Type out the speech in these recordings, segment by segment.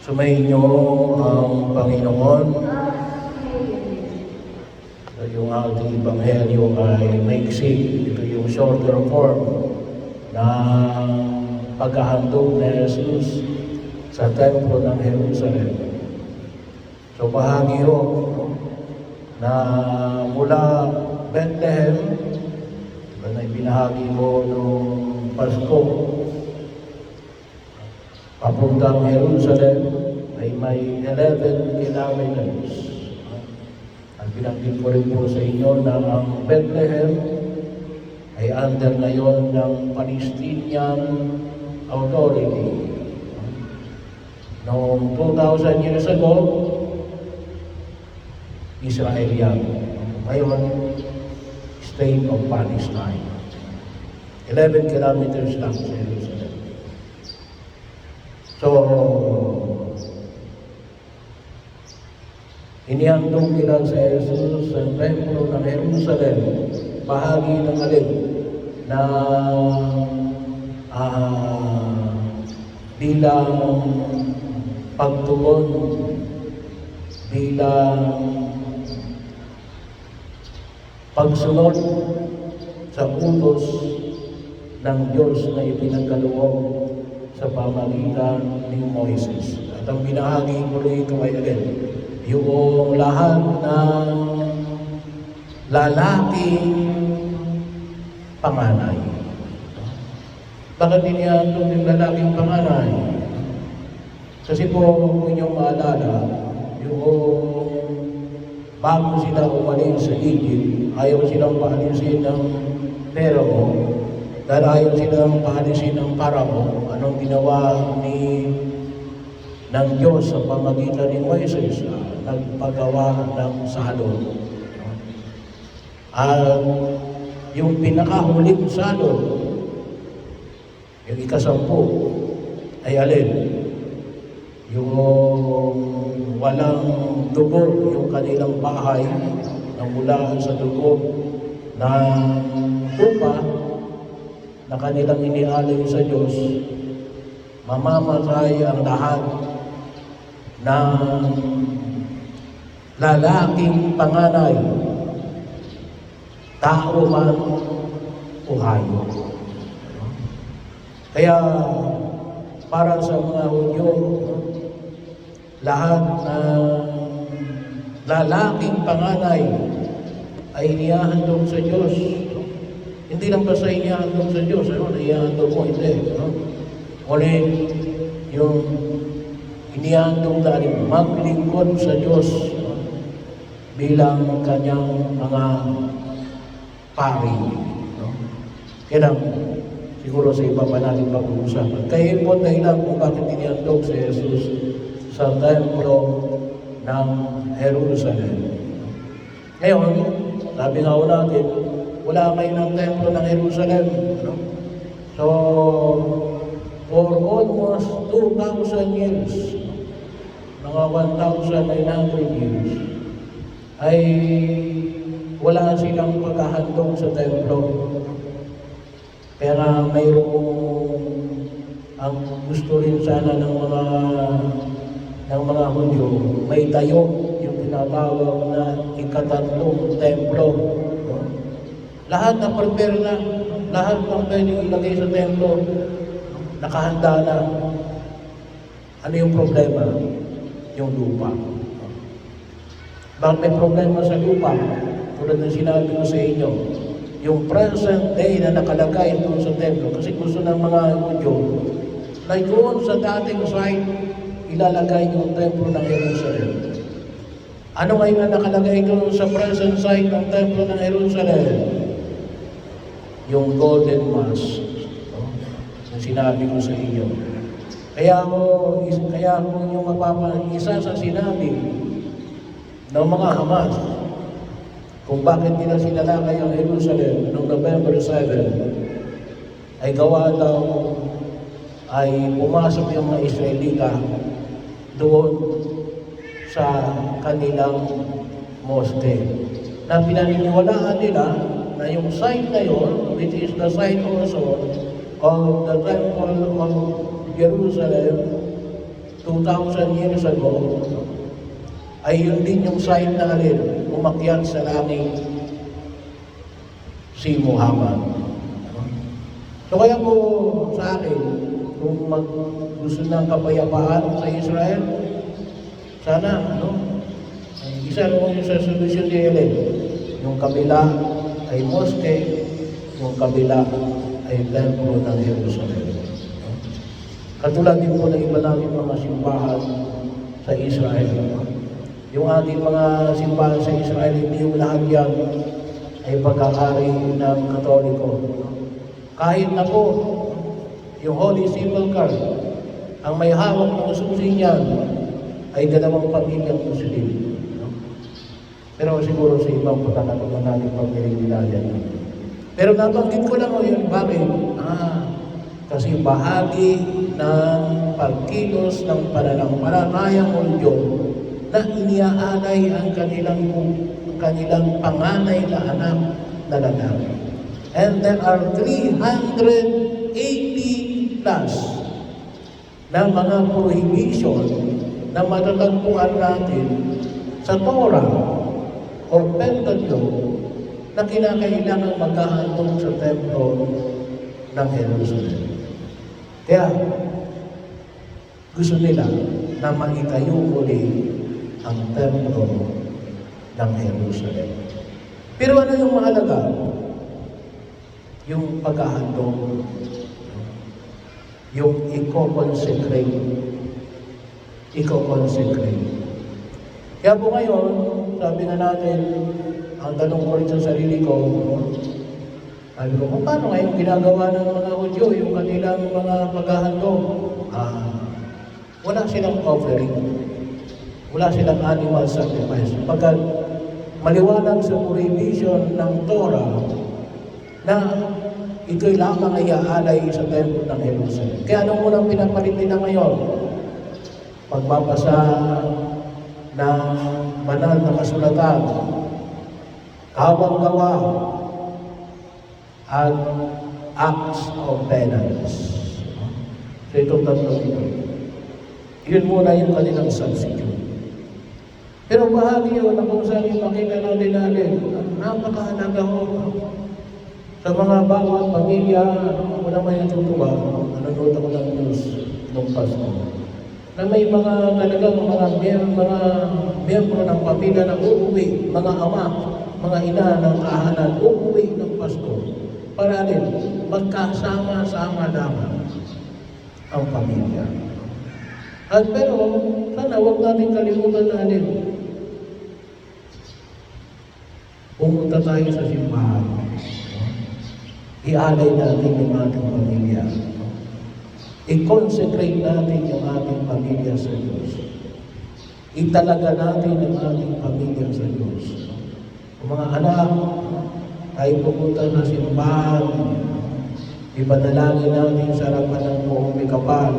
Sumainyo ang Panginoon. So, yung ating Ebanghelyo ay maiksi. Ito yung shorter form ng paghahandog ni Jesus sa templo ng Jerusalem. So bahagi yun na mula Bethlehem, na ibinahagi ko noong Pasko, papuntang Jerusalem ay may 11 kilometers. Ang binanggit ko rin po sa inyo na ang Bethlehem ay under ngayon ng Palestinian Authority. Noong 2,000 years ago, Israelian. Ngayon, State of Palestine. 11 kilometers lang sa Jerusalem. So, inihandog nila sa Jesus sa templo ng Jerusalem, bahagi ng alin na bilang pagtugon, bilang pagsunod sa utos ng Diyos na ipinagkaloob sa pamagitan ni Moises. At ang binahagi ko rin ito ay agad, yung lahat ng lalaking panganay. Bakit inihandog yung lalaking panganay? Kasi po, kung inyong maalala, yung bago sila umalis sa Egypt, ayaw silang paalisin ng Pharaoh, dahil ayaw silang paalisin ng Parao. Anong ginawa ng Diyos sa pamagitan ni Moises? Nagpagawa ng salot. At yung pinakahuling salot, yung ika-10, ay alin? Yung walang dugo, yung kanilang bahay na mula sa dugo ng tupa na kanilang inialay sa Diyos, mamamatay ang lahat ng lalaking panganay, tao man o hayop. Kaya para sa mga Hudyo, lahat ng lalaking panganay ay inihahandog sa Diyos. Hindi lang basta inihahandog sa Diyos, inihahandog mo, hindi. Ngunit yung inihahandog na maglingkod sa Diyos bilang kanyang mga pari. Kaya lang, siguro sa iba pa natin pag-uusapan. Kaya po dahilan kung bakit inihandog si Jesus sa templo ng Jerusalem. Ngayon, sabi nga natin, wala kayo ng templo ng Jerusalem. So, for almost 2,000 years, mga 1,900 years, ay wala silang paghahandog sa templo. Kaya mayroong ang gusto rin sana ng mga Hudyo, may tayo yung tinatawag na ika-3 templo. Lahat na prepare na, lahat ng pwedeng ilagay sa templo, nakahanda na. Ano yung problema? Yung lupa. Bakit may problema sa lupa? Tulad ng sinabi ko sa inyo, yung present day na nakalagay doon sa templo, kasi gusto ng mga Hudyo, na doon sa dating site, ilalagay yung templo ng Jerusalem. Ano ngayon na nakalagay doon sa present site ng templo ng Jerusalem? Yung Golden Mass. Yung sinabi ko sa inyo. Kaya ako yung isa sa sinabi ng mga Hamas, kung bakit nila sinalakay ang Jerusalem noong November 7, ay gawa daw ay pumasok yung mga Israelita doon sa kanilang mosque. Na pinaniniwalaan nila na yung site na yun, which is the site also of the Temple of Jerusalem, 2,000 years ago, ay yun din yung sign na alin, umakyat sa langit si Muhammad. So kaya po sa akin, kung gusto ng kapayapaan sa Israel, sana, isa naman yung sa solusyon ni Helen, yung kabila ay mosque, yung kabila ay templo ng Jerusalem. Katulad din po ng iba namin mga simbahan sa Israel. Yung ating mga simbahan sa Israel, hindi yung lahat yan ay pagkakari ng Katoliko. Kahit na po, yung Holy Sepulchre, ang may hawak ng susi niyan ay dalawang pamilyang Muslim. Pero siguro sa ibang pagkakataon natin pag-nilalayan. Pero nabanggit ko lang yun, bakit? Kasi bahagi ng pagkilos ng pananampalatayang Hudyo na iniaalay ang kanilang panganay na anak na lalaki. And there are 380 plus na mga prohibition na matatagpuan natin sa Torah o Pentateuch na kinakailangan maghahandog sa templo ng Jerusalem. Kaya, gusto nila na maitayo muli ang templo ng Jerusalem. Pero ano yung mahalaga? Yung paghahandog, yung i-consecrate. Kaya po ngayon, sabi nga natin, ang tanong ko rin sa sarili ko, sabi ko, paano ngayon ginagawa ng mga Hudyo yung kanilang mga paghahandog? Wala silang offering. Wala silang animal sacrifice. Pagkat maliwanag sa prohibition ng Torah na ito'y lamang ay aalay sa templo ng Jerusalem. Kaya anong unang pinapalit nila ngayon? Pagbabasa ng banal na kasulatan, kawang-gawa, at acts of penance. So itong tatlo ito. Yun muna yung kanilang substitute. Pero bahagi yun na kung saan yung makita natin, napakahalaga ho. Sa mga bawat pamilya, ako naman yung tutuwa, nanonood ako ng news nung Pasko, na may mga talagang mga miyembro ng pamilya na uuwi, mga ama, mga ina ng tahanan, uuwi ng Pasko, para rin magkasama-sama naman ang pamilya. At pero, sana huwag natin kalimutan natin, pumunta tayo sa simbahan. Ialay natin yung ating pamilya. I-consecrate natin yung ating pamilya sa Diyos. Italaga natin yung ating pamilya sa Diyos. Ang mga anak, tayo pupunta sa simbahan, ipanalangin natin sa harapan ng buong may kapal.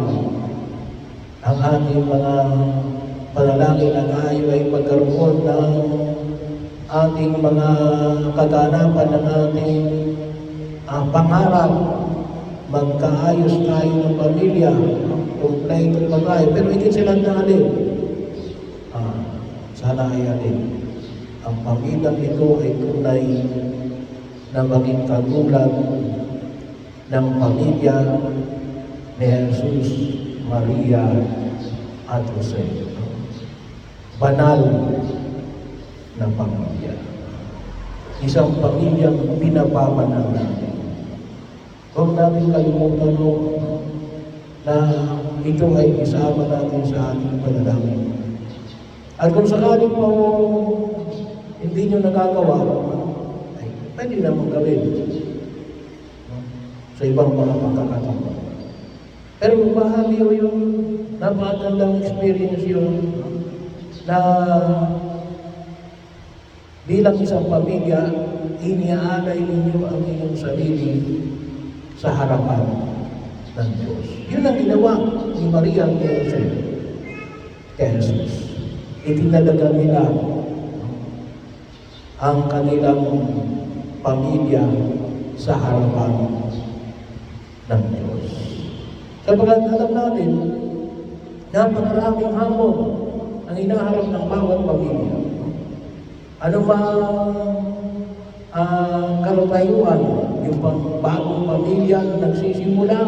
Ang ating mga panalangin na tayo ay magkaroon ng ating mga kaganapan ng ating pangarap, magkaayos tayo ng pamilya, kompleto pa tayo, pero hindi silang naalin. Sana ay alin. Ang pamilyang ito ay tunay na maging katulad ng pamilya ni Jesus, Maria, at Jose. Banal na pamilya. Isang pamilyang pinapabanal natin. Huwag natin kalimutan na ito ay isama natin sa ating panalangin. At kung sakaling po hindi nyo nagagawa, ay pwede naman gawin sa ibang mga pagkakataon. Pero bahagi yung napakagandang experience yun na bilang isang pamilya, iniaalay ninyo ang inyong sarili sa harapan ng Diyos. Yun ang ginawa ni Maria at Jose kay Jesus. Itinalaga nila ang kanilang pamilya sa harapan ng Diyos. Sapagkat alam natin, Napakaraming hamon ang hinaharap ng bawat pamilya. Ano mang kalutayuan, yung bagong pamilya na nagsisimula,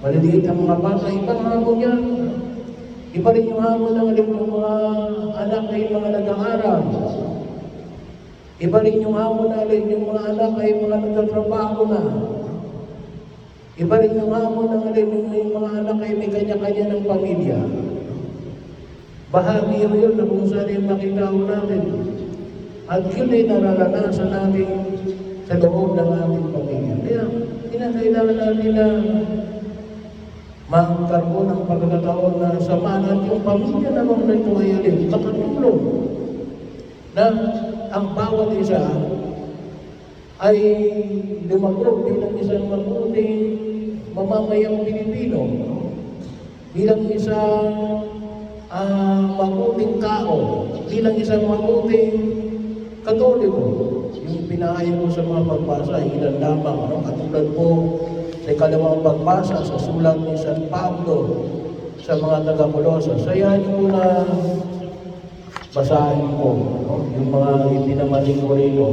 maliliit ang mga bata, ibang hamon yan. Iba rin yung hamon ng mga anak ay mga nag-aaral. Iba rin yung hamon na yung mga anak ay mga nagtatrabaho na. Iba rin yung hamon ng yung mga anak ay may kanya-kanya ng pamilya. Bahagi yun na kung saan yung makita natin. At yun ay nararanasan natin sa loob ng ating pamilya. Kaya, kinakailangan natin na magkaroon ng pagkakataon na samahan at yung pamilya naman na ito ay makatulong na ang bawat isa ay lumago bilang isang mabuting mamamayang Pilipino, bilang isang mabuting tao, bilang isang mabuting Katoliko. Yung pinahayag ko sa mga pagbasa, ilan lamang, katulad po sa ikalawang pagbasa sa sulat ni San Pablo sa mga taga-Colosas. Sayahin ko na basahin ko yung mga ipinamaling ko rito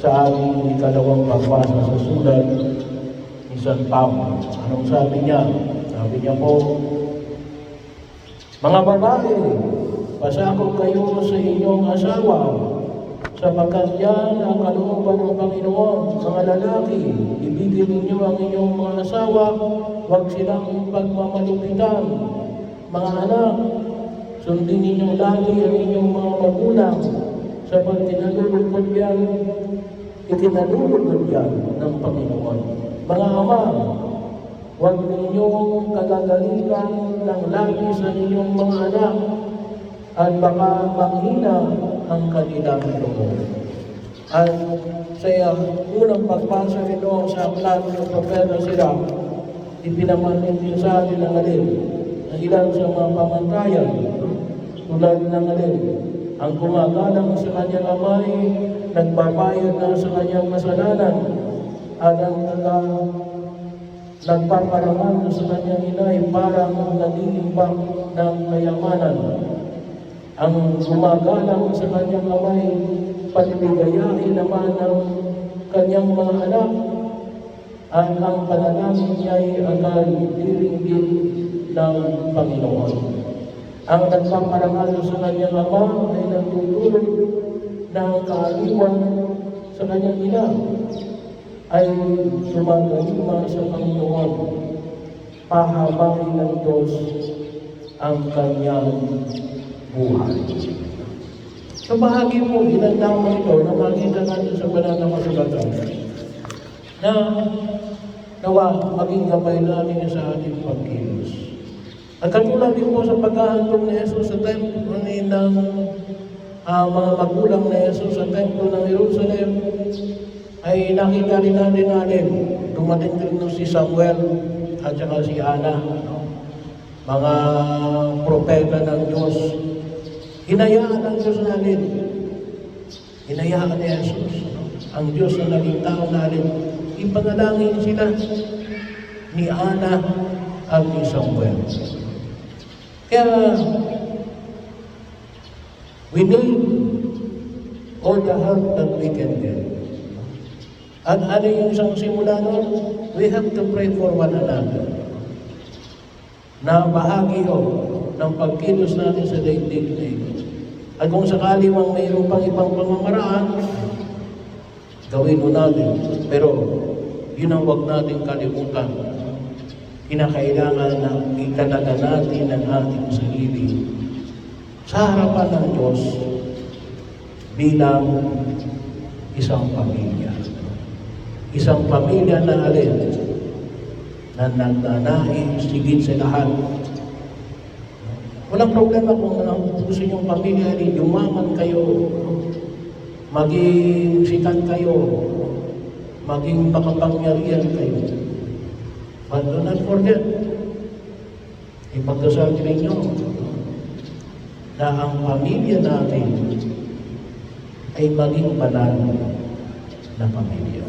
sa ating ikalawang pagbasa sa sulat ni San Pablo. Anong sabi niya? Sabi niya po, mga babae, pasakop kayo sa inyong asawa, sapagkat yan ang kalooban ng Panginoon. Mga lalaki, ibigin ninyo ang inyong mga asawa, huwag silang pagmamalupitan. Mga anak, sundin ninyo lagi ang inyong mga magulang, sapagkat ikinalulugod yan ng Panginoon. Mga ama, huwag ninyong kagagalitan ng lagi sa inyong mga anak, at baka manghina ang kanilang loob. At sa unang pagbasa nito sa aklat ng Propeta Sirach, ipinamanin din sa atin ng alin, ang ilan sa mga pamantayan, tulad ng alin, ang gumagalang sa kanyang amay, nagbabayad na sa kanyang kasalanan, at ang nagpaparangal sa kanyang inay, parang nag-iimbak ng kayamanan. Ang gumagalang sa kanyang amay, panibigayain naman ng kanyang mga anak, at ang panalangin niya ay agad diringgin ng Panginoon. Ang nagpaparangal sa kanyang ama ay nagtutulog ng kaaliwan sa kanyang ina, ay sumagalima sa Panginoon. Pahabain ng Diyos ang kanyang buhay. Sa bahagi po, ilan lamang ito na makita natin sa banal na kasulatan na nawa maging gabay natin sa ating pagkilos. At katulad din po sa paghahandog ni Jesus sa templo ng mga magulang ni Jesus sa templo ng Jerusalem, ay nakita rin natin dumating din si Samuel at saka si Ana, mga propeta ng Diyos. Hinayaan ng Diyos natin. Hinayaan ni Jesus. Ang Diyos na naging tao natin. Ipanalangin sila ni Ana at ni Samuel. Kaya, we need all the help that we can get. At ano yung isang simula nun? We have to pray for one another. Na bahagi ng pagkilos natin sa daigdig na ito. At kung sakali mang mayroon pang ibang pamamaraan, gawin mo natin. Pero, yun ang huwag natin kalimutan. Kinakailangan na italaga natin ang ating sarili sa harapan ng Diyos bilang isang pamilya. Isang pamilya na alin na nagnanais higit sa lahat. Walang problema kung gusto niyong pamilya rin, yumaman kayo, maging sikat kayo, maging makapangyarihan kayo. But do not forget, ipagdasal ninyo na ang pamilya natin ay maging banal na pamilya.